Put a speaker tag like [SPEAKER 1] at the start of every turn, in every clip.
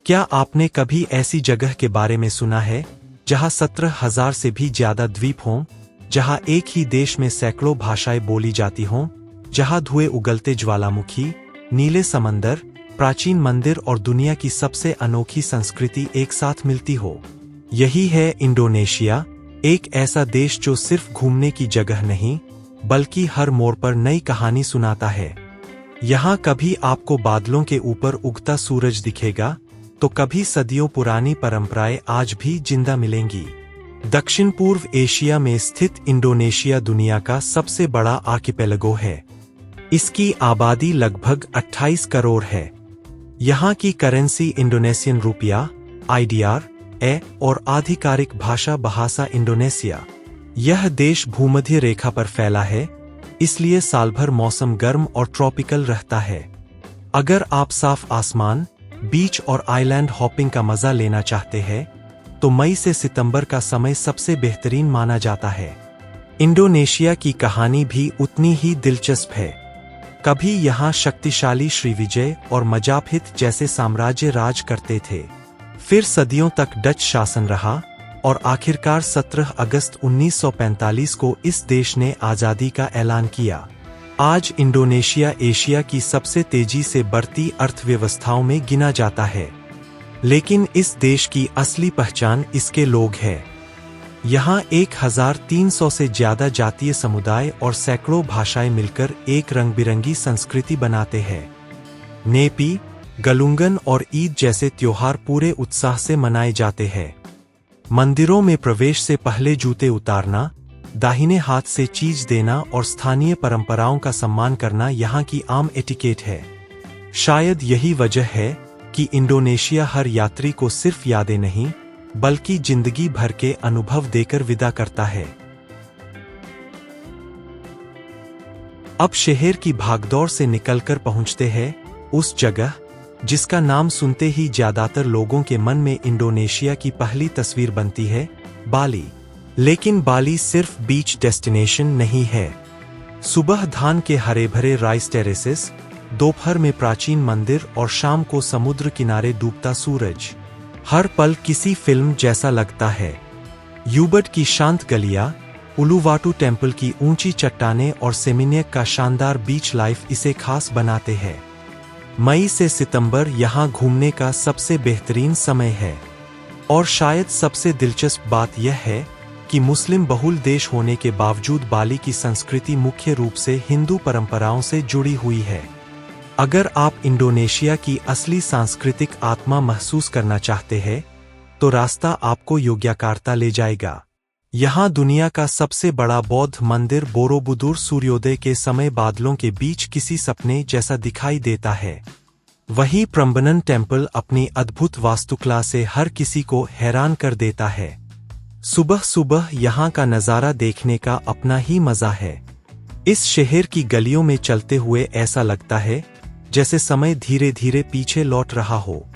[SPEAKER 1] क्या आपने कभी ऐसी जगह के बारे में सुना है जहां 17,000 से भी ज्यादा द्वीप हों, जहां एक ही देश में सैकड़ों भाषाएं बोली जाती हों, जहां धुएं उगलते ज्वालामुखी, नीले समंदर, प्राचीन मंदिर और दुनिया की सबसे अनोखी संस्कृति एक साथ मिलती हो? यही है इंडोनेशिया, एक ऐसा देश जो सिर्फ घूमने की जगह नहीं बल्कि हर मोड़ पर नई कहानी सुनाता है। यहाँ कभी आपको बादलों के ऊपर उगता सूरज दिखेगा, तो कभी सदियों पुरानी परंपराएं आज भी जिंदा मिलेंगी। दक्षिण पूर्व एशिया में स्थित इंडोनेशिया दुनिया का सबसे बड़ा आर्किपेलागो है। इसकी आबादी लगभग 28 करोड़ है। यहाँ की करेंसी इंडोनेशियन रुपया, IDR, और आधिकारिक भाषा बहासा इंडोनेशिया। यह देश भूमध्य रेखा पर फैला है, इसलिए साल भर मौसम गर्म और ट्रॉपिकल रहता है। अगर आप साफ आसमान, बीच और आइलैंड हॉपिंग का मजा लेना चाहते हैं, तो मई से सितंबर का समय सबसे बेहतरीन माना जाता है। इंडोनेशिया की कहानी भी उतनी ही दिलचस्प है। कभी यहाँ शक्तिशाली श्रीविजय और मजापहित जैसे साम्राज्य राज करते थे। फिर सदियों तक डच शासन रहा और आखिरकार 17 अगस्त 1945 को इस देश ने आज़ादी का ऐलान किया। आज इंडोनेशिया एशिया की सबसे तेजी से बढ़ती अर्थव्यवस्थाओं में गिना जाता है। लेकिन इस देश की असली पहचान इसके लोग हैं। यहाँ 1300 से ज्यादा जातीय समुदाय और सैकड़ों भाषाएं मिलकर एक रंग-बिरंगी संस्कृति बनाते हैं। नेपी, गलुंगन और ईद जैसे त्योहार पूरे उत्साह से मनाए जाते हैं। मंदिरों में प्रवेश से पहले जूते उतारना, दाहिने हाथ से चीज देना और स्थानीय परंपराओं का सम्मान करना यहाँ की आम एटिकेट है। शायद यही वजह है कि इंडोनेशिया हर यात्री को सिर्फ यादें नहीं बल्कि जिंदगी भर के अनुभव देकर विदा करता है। अब शहर की भागदौड़ से निकलकर पहुंचते हैं उस जगह जिसका नाम सुनते ही ज्यादातर लोगों के मन में इंडोनेशिया की पहली तस्वीर बनती है, बाली। लेकिन बाली सिर्फ बीच डेस्टिनेशन नहीं है। सुबह धान के हरे भरे राइस टेरेसेस, दोपहर में प्राचीन मंदिर और शाम को समुद्र किनारे डूबता सूरज। हर पल किसी फिल्म जैसा लगता है। यूबट की शांत गलियां, उलुवाटू टेम्पल की ऊंची चट्टानें और सेमिनियक का शानदार बीच लाइफ इसे खास बनाते हैं। मई से सितंबर यहाँ घूमने का सबसे बेहतरीन समय है। और शायद सबसे दिलचस्प बात यह है कि मुस्लिम बहुल देश होने के बावजूद बाली की संस्कृति मुख्य रूप से हिंदू परंपराओं से जुड़ी हुई है। अगर आप इंडोनेशिया की असली सांस्कृतिक आत्मा महसूस करना चाहते हैं, तो रास्ता आपको योग्याकार्ता ले जाएगा। यहाँ दुनिया का सबसे बड़ा बौद्ध मंदिर बोरोबुदुर सूर्योदय के समय बादलों के बीच किसी सपने जैसा दिखाई देता है। वहीं प्रम्बनन टेम्पल अपनी अद्भुत वास्तुकला से हर किसी को हैरान कर देता है। सुबह सुबह यहाँ का नज़ारा देखने का अपना ही मजा है। इस शहर की गलियों में चलते हुए ऐसा लगता है जैसे समय धीरे धीरे पीछे लौट रहा हो।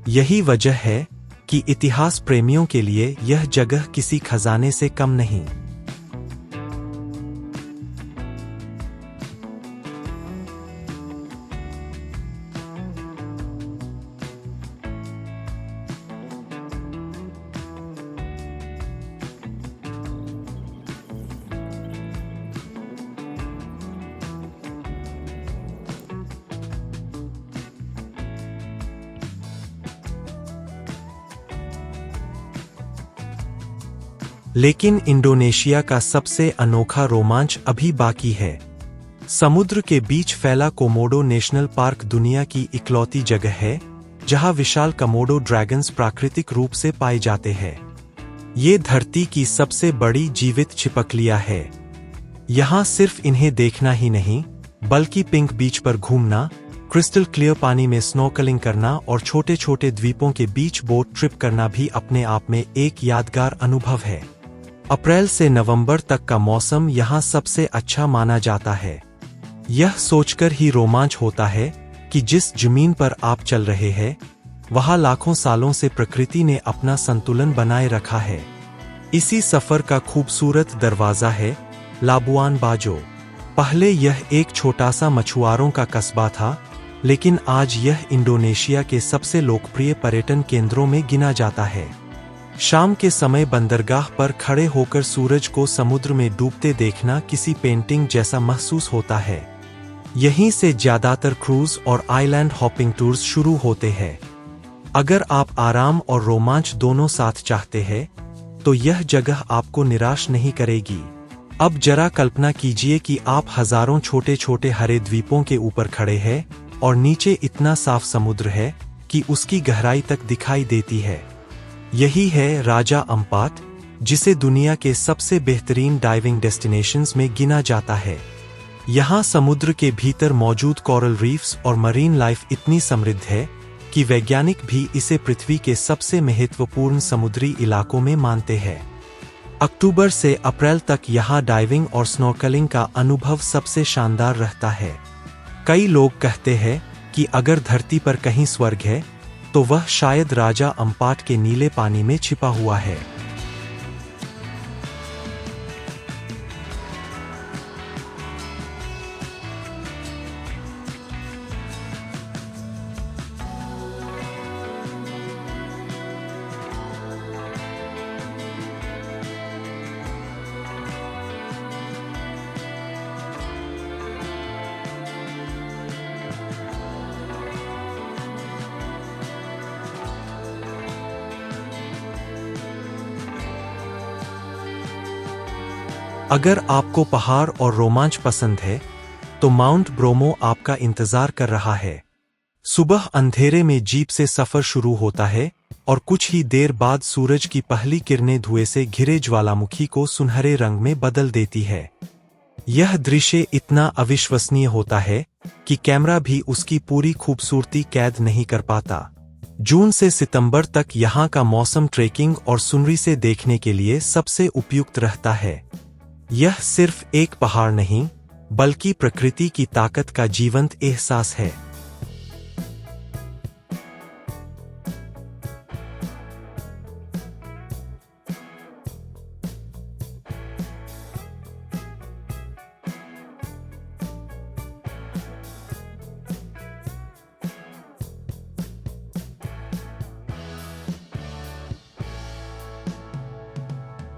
[SPEAKER 1] यही वजह है कि इतिहास प्रेमियों के लिए यह जगह किसी खजाने से कम नहीं। लेकिन इंडोनेशिया का सबसे अनोखा रोमांच अभी बाकी है। समुद्र के बीच फैला कोमोडो नेशनल पार्क दुनिया की इकलौती जगह है जहां विशाल कोमोडो ड्रैगन्स प्राकृतिक रूप से पाए जाते हैं। ये धरती की सबसे बड़ी जीवित छिपकलियां है। यहाँ सिर्फ इन्हें देखना ही नहीं बल्कि पिंक बीच पर घूमना, क्रिस्टल क्लियर पानी में स्नॉर्कलिंग करना और छोटे छोटे द्वीपों के बीच बोट ट्रिप करना भी अपने आप में एक यादगार अनुभव है। अप्रैल से नवंबर तक का मौसम यहाँ सबसे अच्छा माना जाता है। यह सोचकर ही रोमांच होता है कि जिस जमीन पर आप चल रहे हैं, वहाँ लाखों सालों से प्रकृति ने अपना संतुलन बनाए रखा है। इसी सफर का खूबसूरत दरवाजा है लाबुआन बाजो। पहले यह एक छोटा सा मछुआरों का कस्बा था, लेकिन आज यह इंडोनेशिया के सबसे लोकप्रिय पर्यटन केंद्रों में गिना जाता है। शाम के समय बंदरगाह पर खड़े होकर सूरज को समुद्र में डूबते देखना किसी पेंटिंग जैसा महसूस होता है। यहीं से ज्यादातर क्रूज और आइलैंड हॉपिंग टूर्स शुरू होते हैं। अगर आप आराम और रोमांच दोनों साथ चाहते हैं, तो यह जगह आपको निराश नहीं करेगी। अब जरा कल्पना कीजिए कि आप हजारों छोटे छोटे हरे द्वीपों के ऊपर खड़े हैं और नीचे इतना साफ समुद्र है कि उसकी गहराई तक दिखाई देती है। यही है राजा अम्पाट, जिसे दुनिया के सबसे बेहतरीन डाइविंग डेस्टिनेशंस में गिना जाता है। यहाँ समुद्र के भीतर मौजूद कोरल रीफ्स और मरीन लाइफ इतनी समृद्ध है कि वैज्ञानिक भी इसे पृथ्वी के सबसे महत्वपूर्ण समुद्री इलाकों में मानते हैं। अक्टूबर से अप्रैल तक यहाँ डाइविंग और स्नॉर्कलिंग का अनुभव सबसे शानदार रहता है। कई लोग कहते हैं कि अगर धरती पर कहीं स्वर्ग है, तो वह शायद राजा अम्पाट के नीले पानी में छिपा हुआ है। अगर आपको पहाड़ और रोमांच पसंद है, तो माउंट ब्रोमो आपका इंतजार कर रहा है। सुबह अंधेरे में जीप से सफर शुरू होता है और कुछ ही देर बाद सूरज की पहली किरणें धुएं से घिरे ज्वालामुखी को सुनहरे रंग में बदल देती है। यह दृश्य इतना अविश्वसनीय होता है कि कैमरा भी उसकी पूरी खूबसूरती कैद नहीं कर पाता। जून से सितंबर तक यहाँ का मौसम ट्रेकिंग और सुनरी से देखने के लिए सबसे उपयुक्त रहता है। यह सिर्फ एक पहाड़ नहीं, बल्कि प्रकृति की ताकत का जीवंत एहसास है।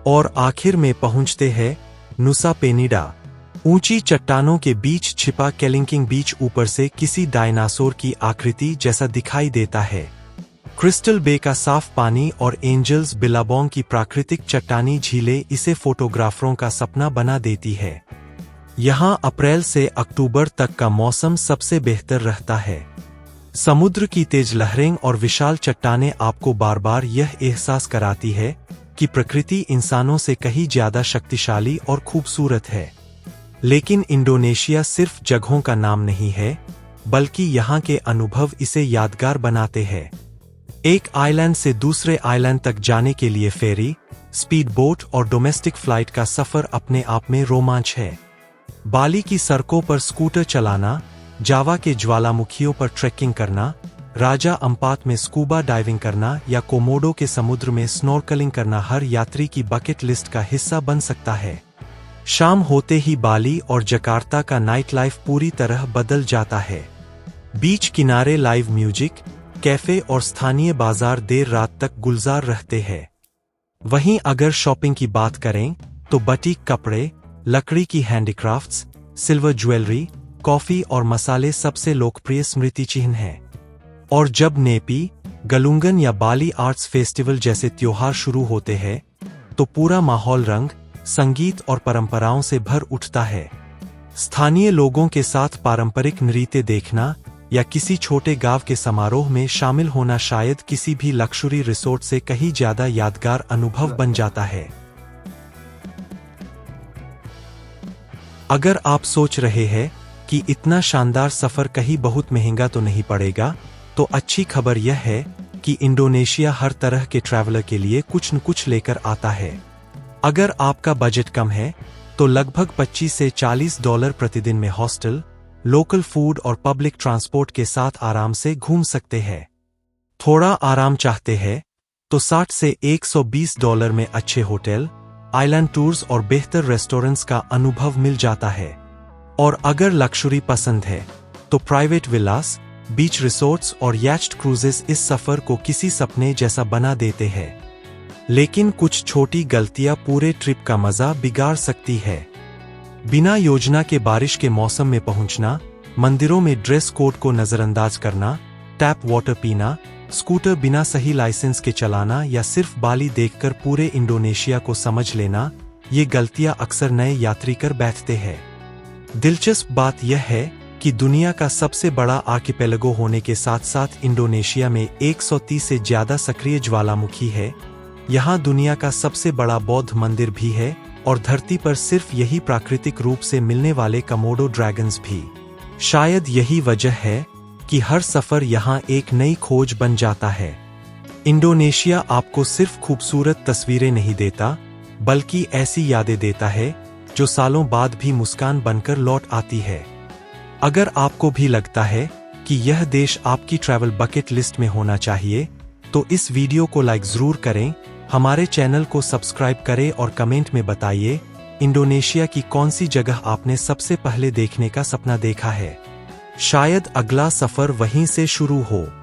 [SPEAKER 1] और आखिर में पहुंचते हैं नुसा पेनिडा। ऊंची चट्टानों के बीच छिपा केलिंकिंग बीच ऊपर से किसी डायनासोर की आकृति जैसा दिखाई देता है। क्रिस्टल बे का साफ पानी और एंजल्स बिलाबोंग की प्राकृतिक चट्टानी झीलें इसे फोटोग्राफरों का सपना बना देती है। यहां अप्रैल से अक्टूबर तक का मौसम सबसे बेहतर रहता है। समुद्र की तेज लहरें और विशाल चट्टानें आपको बार बार यह एहसास कराती है कि प्रकृति इंसानों से कहीं ज्यादा शक्तिशाली और खूबसूरत है। लेकिन इंडोनेशिया सिर्फ जगहों का नाम नहीं है, बल्कि यहाँ के अनुभव इसे यादगार बनाते हैं। एक आइलैंड से दूसरे आइलैंड तक जाने के लिए फेरी, स्पीड बोट और डोमेस्टिक फ्लाइट का सफर अपने आप में रोमांच है। बाली की सड़कों पर स्कूटर चलाना, जावा के ज्वालामुखियों पर ट्रेकिंग करना, राजा अम्पाट में स्कूबा डाइविंग करना या कोमोडो के समुद्र में स्नॉर्कलिंग करना हर यात्री की बकेट लिस्ट का हिस्सा बन सकता है। शाम होते ही बाली और जकार्ता का नाइट लाइफ पूरी तरह बदल जाता है। बीच किनारे लाइव म्यूजिक, कैफे और स्थानीय बाजार देर रात तक गुलजार रहते हैं। वहीं अगर शॉपिंग की बात करें, तो बटीक कपड़े, लकड़ी की हैंडीक्राफ्ट्स, सिल्वर ज्वेलरी, कॉफी और मसाले सबसे लोकप्रिय स्मृति चिन्ह हैं। और जब नेपी, गलुंगन या बाली आर्ट्स फेस्टिवल जैसे त्योहार शुरू होते हैं, तो पूरा माहौल रंग, संगीत और परंपराओं से भर उठता है। स्थानीय लोगों के साथ पारंपरिक नृत्य देखना या किसी छोटे गांव के समारोह में शामिल होना शायद किसी भी लक्जरी रिसोर्ट से कहीं ज्यादा यादगार अनुभव बन जाता है। अगर आप सोच रहे हैं कि इतना शानदार सफर कहीं बहुत महंगा तो नहीं पड़ेगा, तो अच्छी खबर यह है कि इंडोनेशिया हर तरह के ट्रैवलर के लिए कुछ न कुछ लेकर आता है। अगर आपका बजट कम है, तो लगभग 25 से $40 प्रतिदिन में हॉस्टल, लोकल फूड और पब्लिक ट्रांसपोर्ट के साथ आराम से घूम सकते हैं। थोड़ा आराम चाहते हैं, तो $60 से $120 में अच्छे होटल, आइलैंड टूर्स और बेहतर रेस्टोरेंट्स का अनुभव मिल जाता है। और अगर लक्जरी पसंद है, तो प्राइवेट विलास, बीच रिसोर्ट्स और याcht क्रूजेस इस सफर को किसी सपने जैसा बना देते हैं। लेकिन कुछ छोटी गलतियां पूरे ट्रिप का मजा बिगाड़ सकती है। बिना योजना के बारिश के मौसम में पहुंचना, मंदिरों में ड्रेस कोड को नजरअंदाज करना, टैप वाटर पीना, स्कूटर बिना सही लाइसेंस के चलाना या सिर्फ बाली देखकर पूरे इंडोनेशिया को समझ लेना, ये गलतियां अक्सर नए यात्री कर बैठते हैं। दिलचस्प बात यह है कि दुनिया का सबसे बड़ा आर्किपेलागो होने के साथ साथ इंडोनेशिया में 130 से ज्यादा सक्रिय ज्वालामुखी है। यहाँ दुनिया का सबसे बड़ा बौद्ध मंदिर भी है और धरती पर सिर्फ यही प्राकृतिक रूप से मिलने वाले कमोडो ड्रैगन्स भी। शायद यही वजह है कि हर सफर यहाँ एक नई खोज बन जाता है। इंडोनेशिया आपको सिर्फ खूबसूरत तस्वीरें नहीं देता, बल्कि ऐसी यादें देता है जो सालों बाद भी मुस्कान बनकर लौट आती है। अगर आपको भी लगता है कि यह देश आपकी ट्रैवल बकेट लिस्ट में होना चाहिए, तो इस वीडियो को लाइक जरूर करें, हमारे चैनल को सब्सक्राइब करें और कमेंट में बताइए इंडोनेशिया की कौन सी जगह आपने सबसे पहले देखने का सपना देखा है। शायद अगला सफर वहीं से शुरू हो।